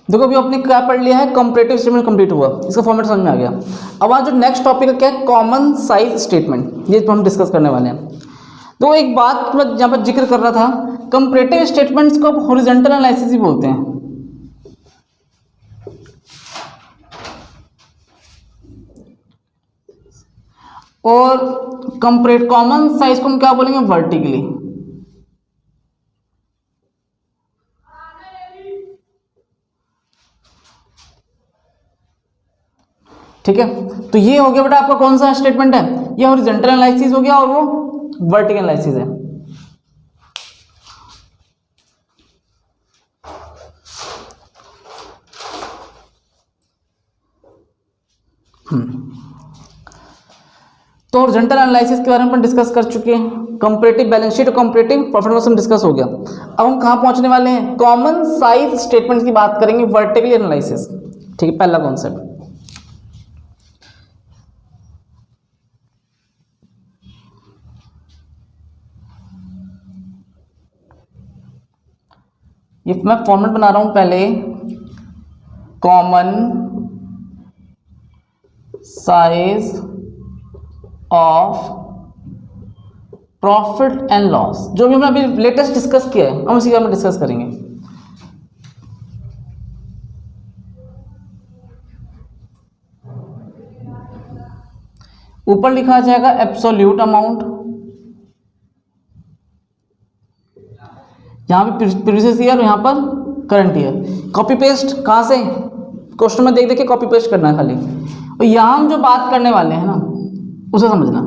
देखो अभी आपने क्या पढ़ लिया है, कंपैरेटिव स्टेटमेंट कंप्लीट हुआ, इसका फॉर्मेट समझ में आ गया। अब आज जो नेक्स्ट टॉपिक है क्या है, कॉमन साइज स्टेटमेंट, ये हम डिस्कस करने वाले हैं। तो एक बात मैं यहाँ पर जिक्र कर रहा था, कंपैरेटिव स्टेटमेंट्स को हॉरिजॉन्टल एनालिसिस ही बोलते हैं, और कंपैरेटिव कॉमन साइज को हम क्या बोलेंगे, वर्टिकली। ठीक है, तो ये हो गया बेटा आपका कौन सा स्टेटमेंट है, ये हॉरिजॉन्टल एनालिसिस हो गया और वो वर्टिकल एनालिसिस है। तो हॉरिजॉन्टल एनालिसिस के बारे में अपन डिस्कस कर चुके हैं, कंपैरेटिव बैलेंस शीट और कंपैरेटिव प्रॉफिट लॉस में डिस्कस हो गया। अब हम कहाँ पहुंचने वाले हैं, कॉमन साइज स्टेटमेंट की बात करेंगे, वर्टिकल एनालिसिस। ठीक है, पहला कॉन्सेप्ट। ये मैं फॉर्मेट बना रहा हूं पहले, common size of profit and loss, जो भी हमने अभी लेटेस्ट डिस्कस किया है हम उसी का डिस्कस करेंगे। ऊपर लिखा जाएगा एब्सोल्यूट अमाउंट, यहाँ पे प्रीवियस ईयर और यहाँ पर करंट ईयर। कॉपी पेस्ट कहाँ से, क्वेश्चन में देख देख के कॉपी पेस्ट करना है खाली। और यहाँ हम जो बात करने वाले हैं ना उसे समझना।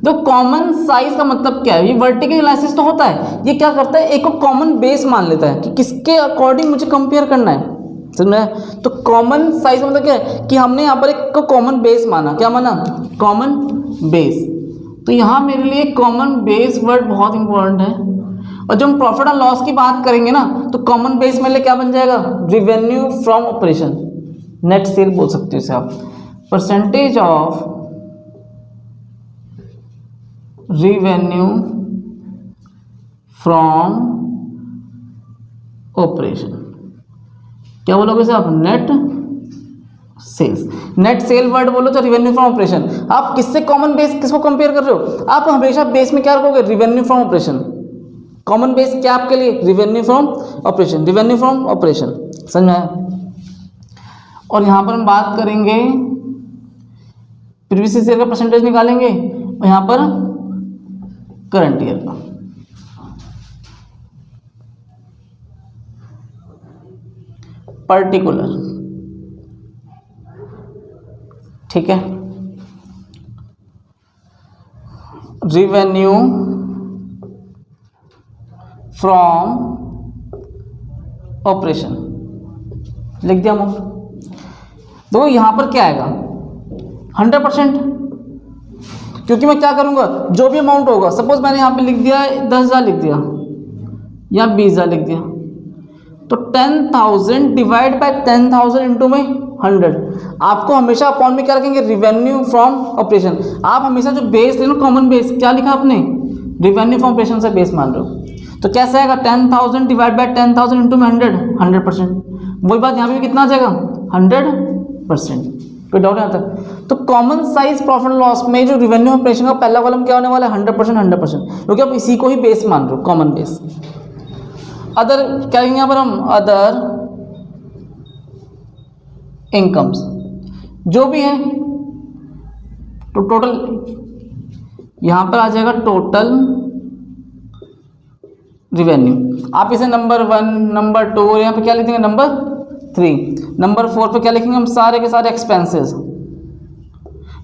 तो कॉमन साइज का मतलब क्या है, ये वर्टिकल एनालिसिस तो होता है, ये क्या करता है, एक को कॉमन बेस मान लेता है कि किसके अकॉर्डिंग मुझे कंपेयर करना है, समझ में। तो कॉमन साइज का मतलब क्या है कि हमने यहाँ पर एक को कॉमन बेस माना, क्या माना, कॉमन बेस। तो यहाँ मेरे लिए कॉमन बेस वर्ड बहुत इंपॉर्टेंट है। और जब हम प्रॉफिट एंड लॉस की बात करेंगे ना तो कॉमन बेस मेरे लिए क्या बन जाएगा, revenue from operation, net sale बोल सकते हो इसे आप, percentage of revenue from operation. क्या बोलोगे इसे आप, net sales. Net sale word बोलो तो रिवेन्यू फ्रॉम ऑपरेशन। आप किससे कॉमन बेस किसको कंपेयर कर रहे हो, आप हमेशा बेस में क्या रखोगे, revenue from operation. Common base क्या आपके लिए, revenue from operation, revenue from operation, समझ में आया। और यहां पर हम बात करेंगे प्रीवियस ईयर का परसेंटेज निकालेंगे और यहां पर करंट ईयर का। पर्टिकुलर, ठीक है, रिवेन्यू फ्रॉम ऑपरेशन लिख दिया अमाउंट। तो यहां पर क्या आएगा, 100%, क्योंकि मैं क्या करूंगा, जो भी अमाउंट होगा, सपोज मैंने यहां पे लिख दिया 10,000 लिख दिया या 20,000 लिख दिया, तो 10,000 डिवाइड बाय 10,000 इंटू में 100। आपको हमेशा अपॉन में क्या रखेंगे, रिवेन्यू फ्रॉम ऑपरेशन। आप हमेशा जो बेस ले लो, कॉमन बेस क्या लिखा आपने, रिवेन्यू फ्रॉम ऑपरेशन से बेस मान रहे हो। तो कैसे आएगा, 10,000 डिवाइड बाय 10,000 इंटू में 100%। वही बात यहाँ पे भी कितना आ जाएगा, 100%। कोई डाउट यहाँ तक। तो कॉमन साइज प्रॉफिट लॉस में जो रिवेन्यू ऑपरेशन का पहला कॉलम क्या होने वाला है, 100%, 100%, क्योंकि आप इसी को ही बेस मान रहे हो, कॉमन बेस। अदर क्या कहेंगे यहाँ पर हम, अदर इनकम्स जो भी है, तो टोटल यहाँ पर आ जाएगा टोटल रिवेन्यू। आप इसे नंबर 1, नंबर 2, यहाँ पे क्या लिखेंगे, नंबर 3, नंबर 4 पे क्या लिखेंगे हम, सारे के सारे एक्सपेंसेस,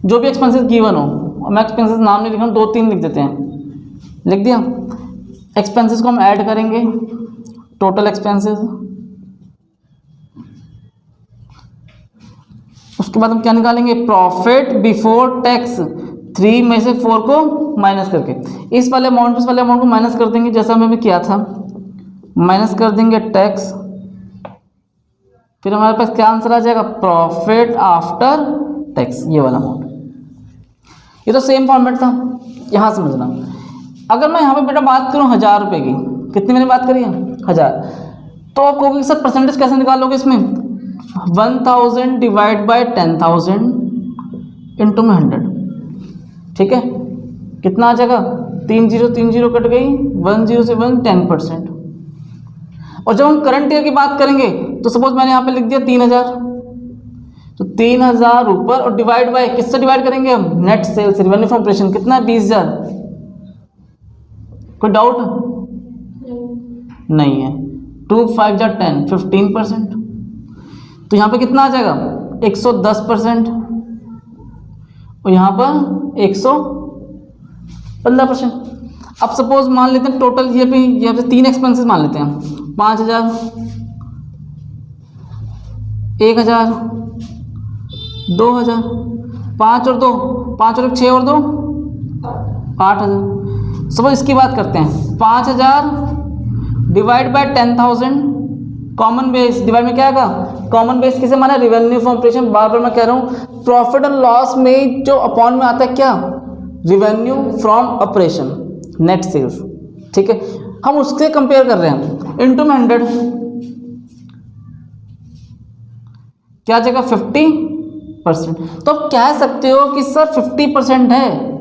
जो भी एक्सपेंसेस गिवन हो। और मैं एक्सपेंसेस नाम नहीं लिख रहा हूँ, 2-3 लिख देते हैं, लिख दिया। एक्सपेंसेस को हम ऐड करेंगे, टोटल एक्सपेंसेस। उसके बाद हम क्या निकालेंगे, प्रॉफिट बिफोर टैक्स, 3 में से 4 को माइनस करके इस वाले अमाउंट को माइनस कर देंगे, जैसा हमने किया था, माइनस कर देंगे टैक्स। फिर हमारे पास क्या आंसर आ जाएगा, प्रॉफिट आफ्टर टैक्स, ये वाला अमाउंट। ये तो सेम फॉर्मेट था, यहाँ समझना। अगर मैं यहाँ पे बेटा बात करूँ 1000 रुपये की, कितनी मैंने बात करी है, 1000, तो आप कहोगे सर परसेंटेज कैसे निकालोगे इसमें, 1000 डिवाइड बाय 10,000 इंटू में 100, ठीक है, कितना आ जाएगा, 3 0 3 0 कट गई, 1 0 से 1 10%। और जब हम करंट ईयर की बात करेंगे तो सपोज मैंने यहाँ पे लिख दिया 3000, तो 3000 ऊपर और डिवाइड बाय किससे डिवाइड करेंगे हम, net sales revenue from operation, कितना है 20,000। कोई डाउट नहीं है। 2 5 जा 10 15%, तो यहाँ पे कितना आ जाएगा 110% और यहाँ पर 115%। अब सपोज मान लेते हैं टोटल ये पे यहाँ पे 3 एक्सपेंसेस मान लेते हैं, 5,000, 1,000, 2,000, 5 और 2 5 और 1 6 और 2 8,000। सपोज इसकी बात करते हैं, 5,000 divide by 10,000 common base, divide में क्या आएगा, कॉमन बेस किसे माना, रेवेन्यू फ्रॉम ऑपरेशन। बार बार मैं कह रहा हूँ प्रॉफिट एंड लॉस में जो अपॉन में आता है क्या, revenue from operation, net sales, ठीक है, हम उससे कंपेयर कर रहे हैं, इनटू में 100 क्या जगह 50%। तो आप कह सकते हो कि सर 50% है,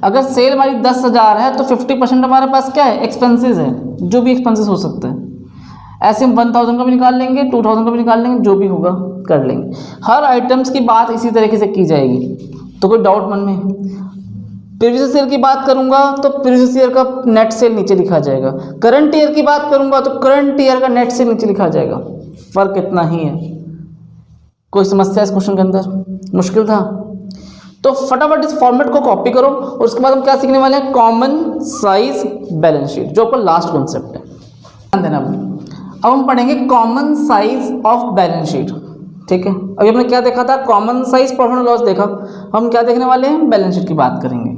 अगर सेल हमारी 10,000 है तो 50% हमारे पास क्या है, एक्सपेंसेस है, जो भी एक्सपेंसेस हो सकते हैं। ऐसे हम 1,000 का भी निकाल लेंगे, 2,000 का भी निकाल लेंगे, जो भी होगा कर लेंगे। हर आइटम्स की बात इसी तरीके से की जाएगी, तो कोई डाउट मन में। प्रीवियस ईयर की बात करूंगा तो प्रीवियस ईयर का नेट सेल नीचे लिखा जाएगा, करंट ईयर की बात करूंगा तो करंट ईयर का नेट सेल नीचे लिखा जाएगा, फर्क इतना ही है। कोई समस्या इस क्वेश्चन के अंदर, मुश्किल था? तो फटाफट इस फॉर्मेट को कॉपी करो और उसके बाद हम क्या सीखने वाले हैं, कॉमन साइज बैलेंस शीट, जो आपका लास्ट कॉन्सेप्ट है, ध्यान देना। अब हम पढ़ेंगे common size of balance sheet, ठीक है। अभी हमने क्या देखा था, common size profit and loss देखा, हम क्या देखने वाले हैं, बैलेंस शीट की बात करेंगे।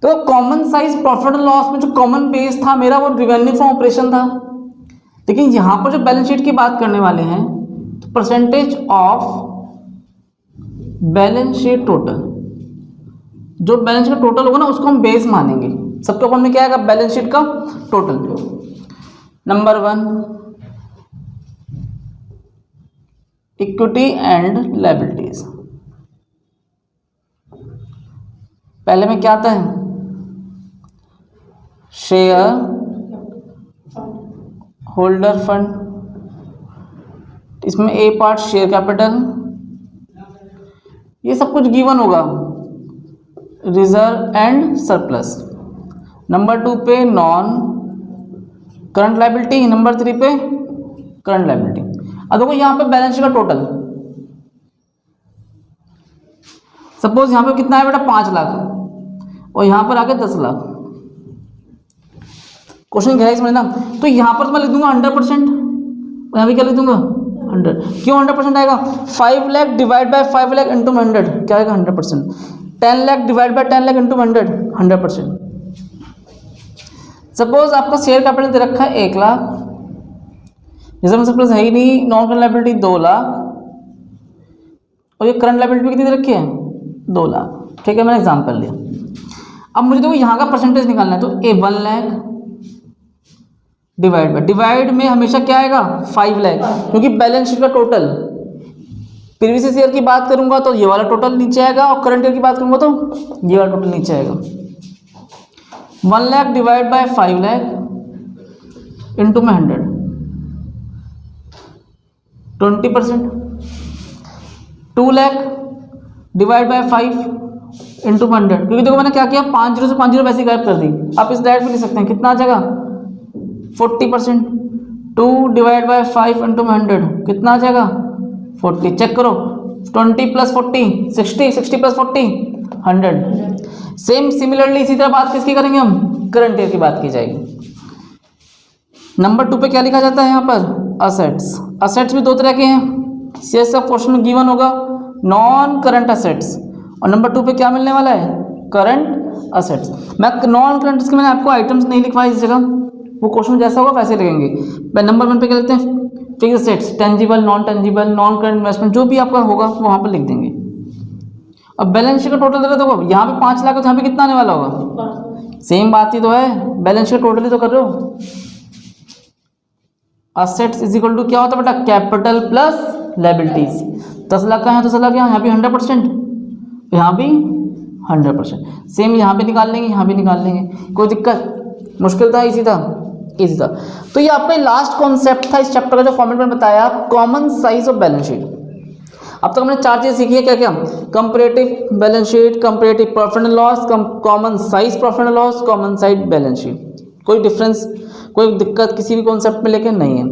तो common size profit and loss में जो कॉमन बेस था मेरा, वो रेवेन्यू फ्रॉम ऑपरेशन था, लेकिन यहाँ पर जो बैलेंस शीट की बात करने वाले हैं तो percentage of balance sheet total, जो बैलेंस शीट का टोटल होगा ना उसको हम बेस मानेंगे। सबके ऊपर में क्या आएगा, बैलेंस शीट का total. Number 1 equity and liabilities. पहले में क्या आता है, शेयर होल्डर फंड, इसमें ए पार्ट शेयर कैपिटल, ये सब कुछ गिवन होगा, रिजर्व एंड सरप्लस। नंबर 2 पे नॉन करंट लायबिलिटी, नंबर 3 पे करंट लायबिलिटी। अब देखो यहाँ पे बैलेंस शीट का टोटल, सपोज यहाँ पे कितना है बेटा 5 लाख और यहाँ पर आके 10 लाख। क्वेश्चन क्या है समझना, तो यहाँ पर तो मैं लिख दूंगा 100%, यहाँ भी क्या लिख दूंगा 100। क्यों 100% आएगा, 5 lakh divide by 5 lakh into 100 क्या आएगा 100%। 10 lakh divide by 10 lakh into 100%। Suppose आपका शेयर कैपिटल दे रखा है 1 लाख, रिजर्व सरप्लस है ही नहीं, नॉन करंट लायबिलिटी 2 लाख और ये करंट लायबिलिटी कितनी दे रखी है 2 लाख, ठीक है, मैंने एग्जाम्पल लिया। अब मुझे देखो यहाँ का परसेंटेज निकालना है, तो ए 1 लाख डिवाइड में हमेशा क्या आएगा 5 लाख, क्योंकि बैलेंस शीट का टोटल प्रीवियस ईयर की बात करूंगा तो ये वाला टोटल नीचे आएगा और करंट ईयर की बात करूंगा तो ये वाला टोटल नीचे आएगा। 1 lakh divide by 5 lakh into में 100 20%। 2 लाख डिवाइड बाय 5 इंटू 100, क्योंकि देखो मैंने क्या किया 5 जीरो से 5 जीरो वैसे गायब कर दी, आप इस डायरेक्ट भी लिख सकते हैं, कितना आ जाएगा 40%। 2 डिवाइड बाय 5 इंटू 100 कितना आ जाएगा 40, चेक करो 20 प्लस 40 60, 60 प्लस 40 100। सेम सिमिलरली इसी तरह बात किसकी करेंगे हम, करंट ईयर की बात की जाएगी। नंबर 2 पे क्या लिखा जाता है यहाँ पर, असेट्स। असेट्स भी 2 तरह के हैं, सीएस का क्वेश्चन में गिवन होगा नॉन करंट असेट्स, और नंबर 2 पे क्या मिलने वाला है, करंट असेट्स। मैं नॉन करंट के मैंने आपको आइटम्स नहीं लिखवाए इस जगह, वो क्वेश्चन जैसा होगा वैसे लिखेंगे। नंबर 1 पे क्या लिखते हैं, fixed assets, tangible non tangible non current investment, जो भी आपका होगा वहाँ पर लिख देंगे। अब बैलेंस शीट का टोटल दे रहे हो, यहाँ पे 5 लाख है तो यहाँ पे कितना आने वाला होगा, सेम बात ही तो है, बैलेंस शीट टोटल ही तो कर रहे हो। असेट्स इज इक्वल टू क्या होता है बेटा, कैपिटल प्लस लायबिलिटीज। 10 लाख का है तो 10 लाख यहाँ भी 100%, यहाँ भी 100%, सेम यहाँ पे निकाल लेंगे, यहाँ भी निकाल लेंगे। कोई दिक्कत, मुश्किल था, इजी था, इजी था। तो ये आपका लास्ट कॉन्सेप्ट था इस चैप्टर का जो फॉर्मेट में बताया, common size of balance sheet. अब तक हमने 4 चीज़ सीखी है, क्या क्या? Comparative balance sheet, comparative profit and loss, common size profit and loss, common size balance sheet. कोई डिफरेंस, कोई दिक्कत किसी भी कॉन्सेप्ट में लेके नहीं है।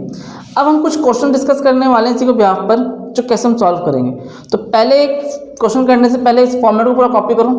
अब हम कुछ क्वेश्चन डिस्कस करने वाले हैं इसी को बिहाफ पर, जो कैसे हम सॉल्व करेंगे। तो पहले एक क्वेश्चन करने से पहले इस फॉर्मेट को पूरा कॉपी करो।